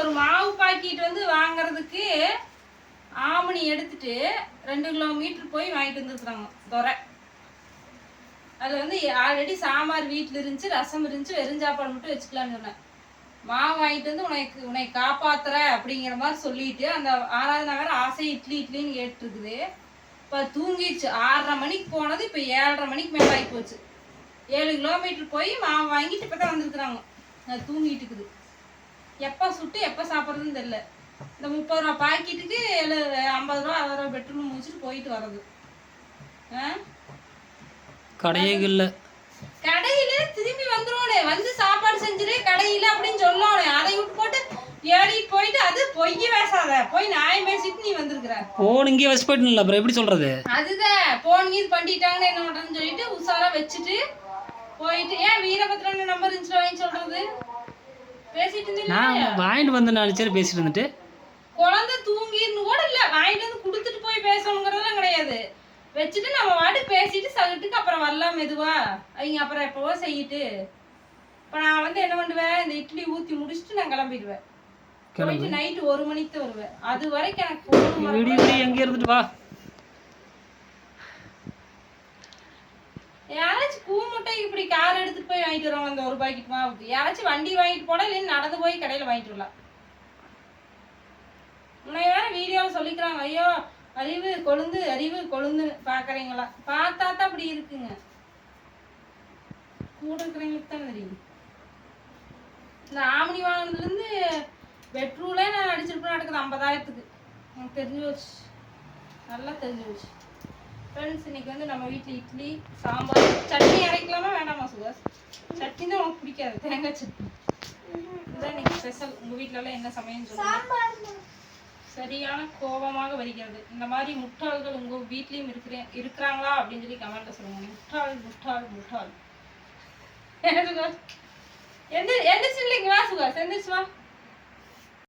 ஒரு மாவு பாக்கெட் வந்து வாங்குறதுக்கு ஆமணி எடுத்துட்டு 2 கிலோமீட்டர் போய் வாங்கிட்டு வந்துருக்குறாங்க துறை. அதில் வந்து ஆல்ரெடி சாம்பார் வீட்டில் இருந்துச்சு, ரசம் இருந்துச்சு, வெறும் சாப்பாடு மட்டும் வச்சுக்கலான்னு சொன்னேன். மாவு வாங்கிட்டு வந்து உன்னை காப்பாத்துற அப்படிங்கிற மாதிரி சொல்லிட்டு அந்த 6வது நகர் ஆசை இட்லின்னு கேட்டுருக்குது. இப்போ தூங்கிடுச்சு. 6:30 மணிக்கு போனது இப்போ 7:30 மணிக்கு மேலே ஆகி போச்சு. 7 கிலோமீட்டர் போய் மாவு வாங்கிட்டு இப்போ தான் வந்துருக்குறாங்க. அது தூங்கிட்டு இருக்குது. எப்போ சுட்டு எப்போ சாப்பிட்றதுன்னு தெரியல. இந்த 30 ரூபா பாக்கெட்டுக்கு 50 ரூபா 60 ரூபா பெட்ரோல் முடிச்சுட்டு போயிட்டு வர்றது. கடையில திரும்பி வந்துருவோனே, வந்து சாப்பாடு செஞ்சிரு கடையில அப்படின்னு சொல்லோனே. அதை விட்டு போட்டு ஏறிட்டு போயிட்டு அது பொய் பேசாத, போய் நியாயம் பேசிட்டு நீ வந்திருக்கிற. போன் இங்கே வச்சு போயிட்டு அப்புறம் எப்படி சொல்றது? அதுதான் போன் இது பண்ணிட்டாங்கன்னு என்ன பண்றதுன்னு சொல்லிட்டு உஷாரா வச்சுட்டு போயிட்டு. ஏன் வீரபத்ரன் நம்பர் இருந்துச்சு வாங்கி சொல்றது? பேசிட்டு இருந்தீங்க. நான் வாங்கிட்டு வந்து 4 சேர் பேசிட்டு இருந்துட்டு குழந்தை தூங்கின்னு கூட இல்ல, வாங்கிட்டு வந்து கொடுத்துட்டு போய் பேசணுங்கிறதெல்லாம் கிடையாது. வச்சுட்டு நம்ம வாட்டு பேசிட்டு சகட்டுக்கு அப்புறம் வரலாம் மெதுவா, அவங்க அப்புறம் எப்பவோ செய்யிட்டு. இப்போ நான் வந்து என்ன பண்ணுவேன், இந்த இட்லி ஊற்றி முடிச்சுட்டு நான் கிளம்பிடுவேன். போயிட்டு நைட்டு 1 மணிக்கு தான் வருவேன். அது வரைக்கும் எனக்கு எங்கே இருந்துட்டு வா. யாராச்சும் பூ முட்டை இப்படி கார் எடுத்துட்டு போய் வாங்கிட்டு வருவாங்க. அந்த 1 பாக்கெட் மாவுக்கு யாராச்சும் வண்டி வாங்கிட்டு போட, இல்லைன்னு நடந்து போய் கடையில் வாங்கிட்டு வரலாம். முன்னைய வேற வீடியோவில் சொல்லிக்கிறாங்க, ஐயோ அறிவு கொழுந்து பார்க்குறீங்களா? பார்த்தா தான் அப்படி இருக்குங்க. கூட இருக்கிறவங்களுக்கு தானே தெரியும். இந்த ஆமணி வாங்கினதுலேருந்து பெட்ரோலே நான் அடிச்சிருப்பேன் நடக்குது 50,000க்கு. எனக்கு தெரிஞ்சு போச்சு, நல்லா தெரிஞ்சு போச்சு. ஃப்ரெண்ட்ஸ், இன்னைக்கு வந்து நம்ம வீட்டில் இட்லி சாம்பார். சட்னி அரைக்கலாமா வேண்டாமா சுகாஸ்? சட்னி தான் உனக்கு பிடிக்காது, தேங்காய் சட்னி. இதுதான் இன்னைக்கு ஸ்பெஷல். உங்கள் வீட்டிலலாம் என்ன சமையல்னு சொல்லுங்க. சரியான கோபமாக வருகிறது. இந்த மாதிரி முட்டாள்கள் உங்கள் வீட்லேயும் இருக்கிறாங்களா அப்படின்னு சொல்லி கமெண்ட்ல சொல்லுங்க. முட்டாள் எந்திரிச்சு இல்லைங்க. வா சுகாஸ், எந்திரிச்சு வா.